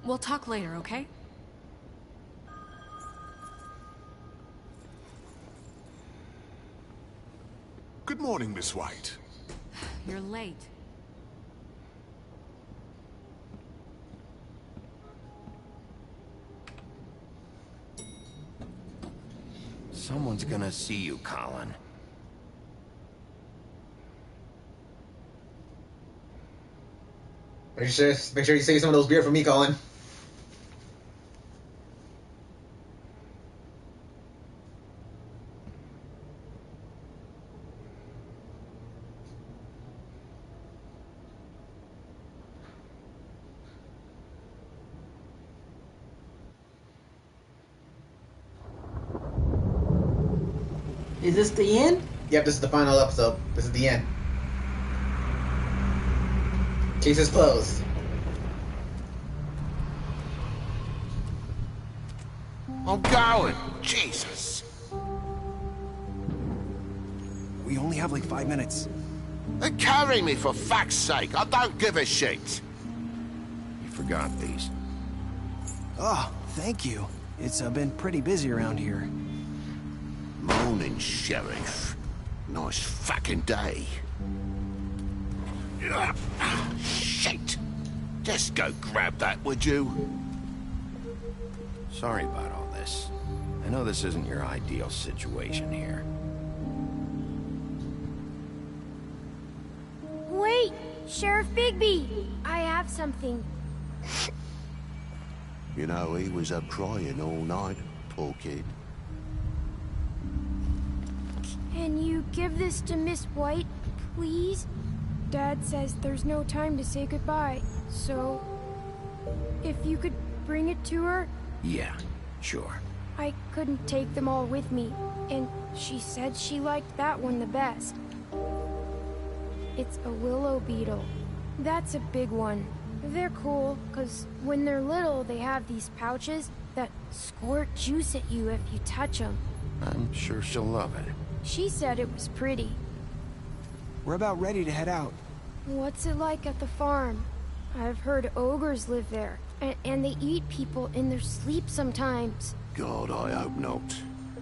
We'll talk later, okay? Good morning, Miss White. You're late. Someone's gonna see you, Colin. Make sure you save some of those beer for me, Colin. Is this the end? Yep, this is the final episode. This is the end. Case is closed. I'm going. Jesus. We only have like 5 minutes. Then carry me for fuck's sake. I don't give a shit. You forgot these. Oh, thank you. It's been pretty busy around here. Morning, Sheriff. Nice fucking day. Shit. Just go grab that, would you? Sorry about all this. I know this isn't your ideal situation here. Wait! Sheriff Bigby! I have something. You know, he was up crying all night, poor kid. Can you give this to Miss White, please? Dad says there's no time to say goodbye, so... if you could bring it to her? Yeah, sure. I couldn't take them all with me, and she said she liked that one the best. It's a willow beetle. That's a big one. They're cool, 'cause when they're little, they have these pouches that squirt juice at you if you touch them. I'm sure she'll love it. She said it was pretty. We're about ready to head out. What's it like at the farm? I've heard ogres live there, and they eat people in their sleep sometimes. God, I hope not.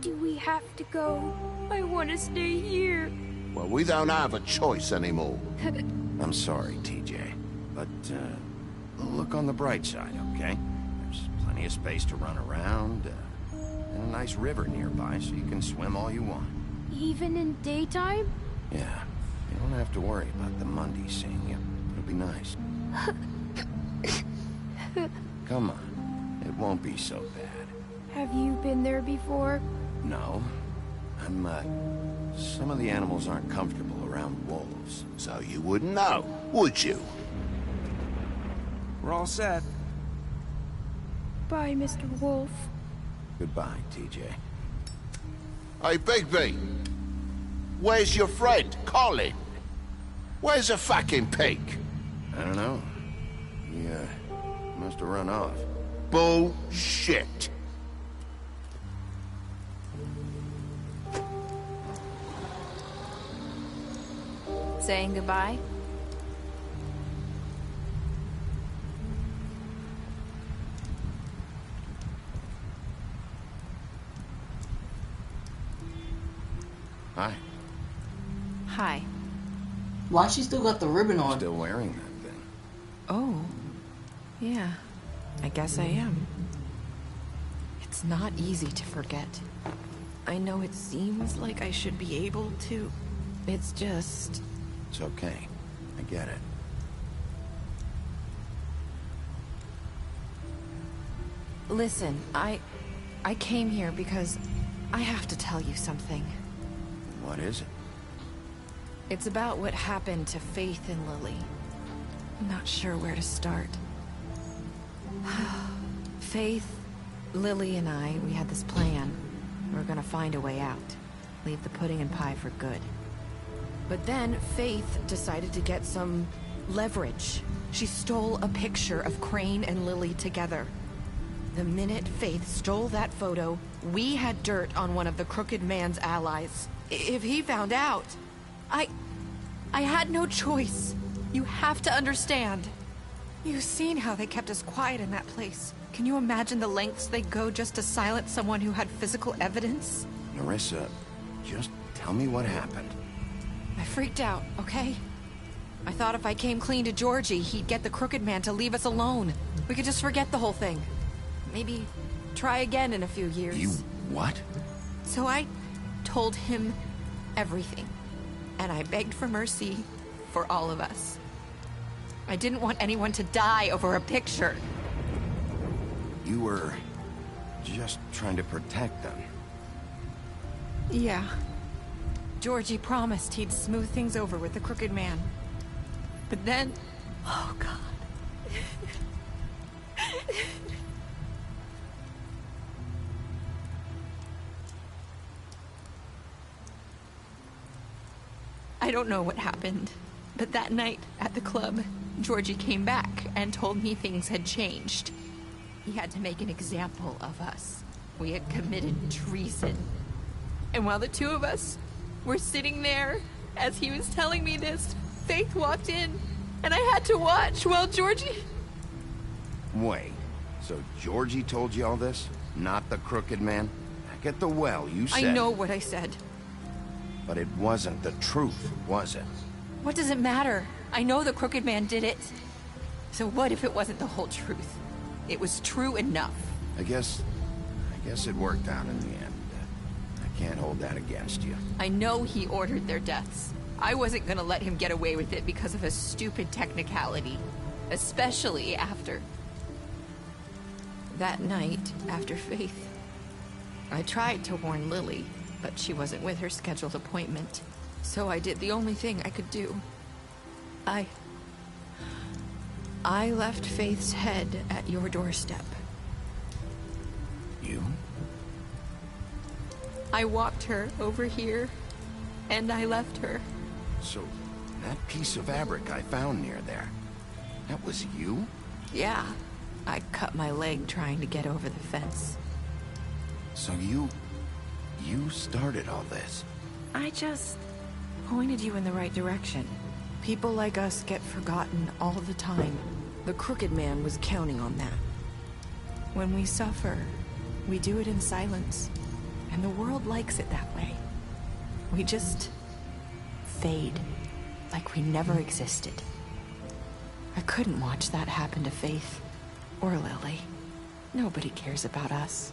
Do we have to go? I want to stay here. Well, we don't have a choice anymore. I'm sorry, TJ. But, look on the bright side, okay? There's plenty of space to run around, and a nice river nearby so you can swim all you want. Even in daytime? Yeah, you don't have to worry about the Mundies seeing you. It'll be nice. Come on, it won't be so bad. Have you been there before? No. Some of the animals aren't comfortable around wolves. So you wouldn't know, would you? We're all set. Bye, Mr. Wolf. Goodbye, TJ. Hey, Bigby. Where's your friend, Colin? Where's the fucking pig? I don't know. He, must have run off. Bullshit. Saying goodbye? Hi. Hi. Why she still got the ribbon on? Still wearing that thing. Oh. Yeah. I guess I am. It's not easy to forget. I know it seems like I should be able to. It's just... It's okay. I get it. Listen, I came here because I have to tell you something. What is it? It's about what happened to Faith and Lily. I'm not sure where to start. Faith, Lily, and I, we had this plan. We were gonna find a way out. Leave the pudding and pie for good. But then Faith decided to get some leverage. She stole a picture of Crane and Lily together. The minute Faith stole that photo, we had dirt on one of the Crooked Man's allies. If he found out, I had no choice. You have to understand. You've seen how they kept us quiet in that place. Can you imagine the lengths they go just to silence someone who had physical evidence? Nerissa, just tell me what happened. I freaked out, okay? I thought if I came clean to Georgie, he'd get the Crooked Man to leave us alone. We could just forget the whole thing. Maybe try again in a few years. You what? So I told him everything. And I begged for mercy for all of us. I didn't want anyone to die over a picture. You were just trying to protect them. Yeah. Georgie promised he'd smooth things over with the Crooked Man. But then... Oh, God. I don't know what happened, but that night at the club, Georgie came back and told me things had changed. He had to make an example of us. We had committed treason. And while the two of us were sitting there, as he was telling me this, Faith walked in, and I had to watch while Georgie... Wait, so Georgie told you all this? Not the Crooked Man? Back at the well, you said... I know what I said. But it wasn't the truth, was it? What does it matter? I know the Crooked Man did it. So what if it wasn't the whole truth? It was true enough. I guess it worked out in the end. I can't hold that against you. I know he ordered their deaths. I wasn't gonna let him get away with it because of a stupid technicality. Especially after... that night, after Faith. I tried to warn Lily, but she wasn't with her scheduled appointment. So I did the only thing I could do. I left Faith's head at your doorstep. You? I walked her over here, and I left her. So, that piece of fabric I found near there, that was you? Yeah. I cut my leg trying to get over the fence. So you started all this? I just pointed you in the right direction. People like us get forgotten all the time. The Crooked Man was counting on that. When we suffer, we do it in silence. And the world likes it that way. We just fade, like we never existed. I couldn't watch that happen to Faith, or Lily. Nobody cares about us.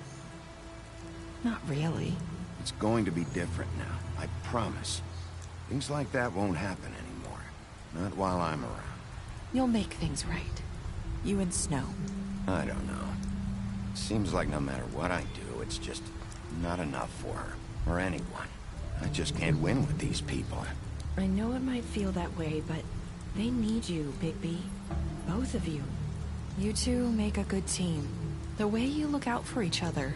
Not really. It's going to be different now, I promise. Things like that won't happen anymore. Not while I'm around. You'll make things right. You and Snow. I don't know. Seems like no matter what I do, it's just not enough for her, or anyone. I just can't win with these people. I know it might feel that way, but they need you, Bigby. Both of you. You two make a good team. The way you look out for each other,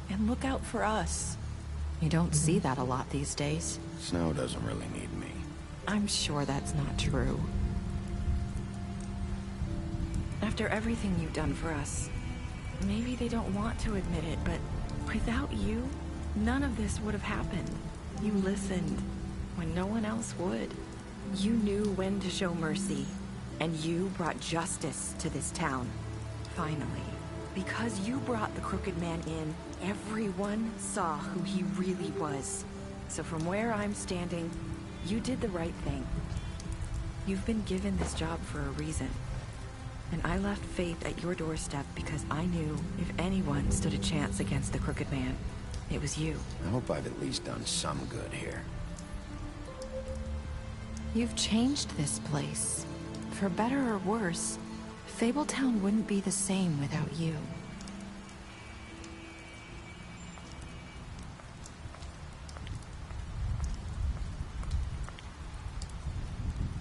and look out for us. You don't see that a lot these days. Snow doesn't really need me. I'm sure that's not true. After everything you've done for us, maybe they don't want to admit it, but without you, none of this would have happened. You listened when no one else would. You knew when to show mercy, and you brought justice to this town. Finally. Because you brought the Crooked Man in, everyone saw who he really was. So from where I'm standing, you did the right thing. You've been given this job for a reason. And I left Faith at your doorstep because I knew if anyone stood a chance against the Crooked Man, it was you. I hope I've at least done some good here. You've changed this place. For better or worse, Fabletown wouldn't be the same without you.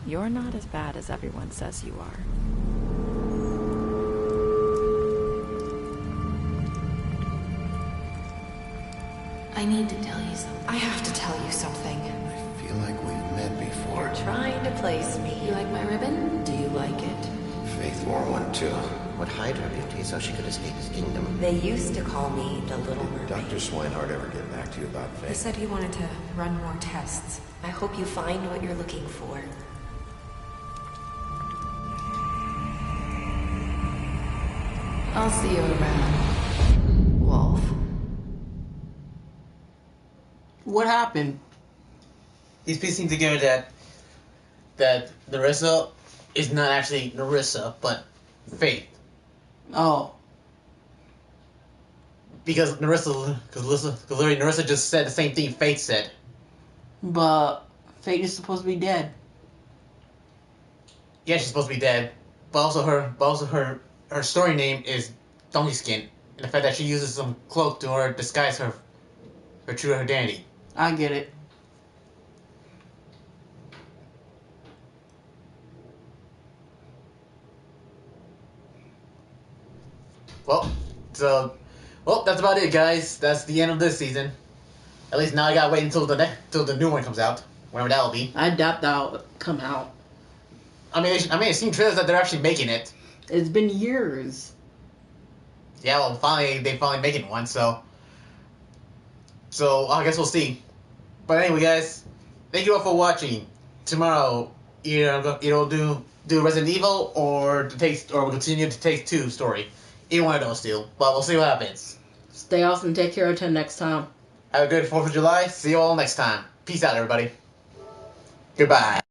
You're not as bad as everyone says you are. I need to tell you something. I have to tell you something. I feel like we've met before. You're trying to place me. You like my ribbon? Do you like it? Faith wore one too. Would hide her beauty so she could escape his kingdom. They used to call me the Little Mermaid. Dr. Swinehart ever get back to you about Faith? He said he wanted to run more tests. I hope you find what you're looking for. I'll see you around, Wolf. What happened? He's piecing together that Nerissa is not actually Nerissa, but Faith. Oh. Because literally Nerissa just said the same thing Faith said. But Faith is supposed to be dead. Yeah, she's supposed to be dead. But also her story name is Donkey Skin. And the fact that she uses some cloak to disguise her true identity. I get it. Well, that's about it, guys. That's the end of this season. At least now I gotta wait until the new one comes out, whenever that'll be. I doubt that'll come out. I mean, I've seen trailers that they're actually making it. It's been years. Yeah, well, they finally making one, so I guess we'll see. But anyway, guys, thank you all for watching. Tomorrow, either we'll do Resident Evil or we'll continue to Take Two story. Either one of those two, but we'll see what happens. Stay awesome and take care until next time. Have a good 4th of July. See you all next time. Peace out, everybody. Goodbye.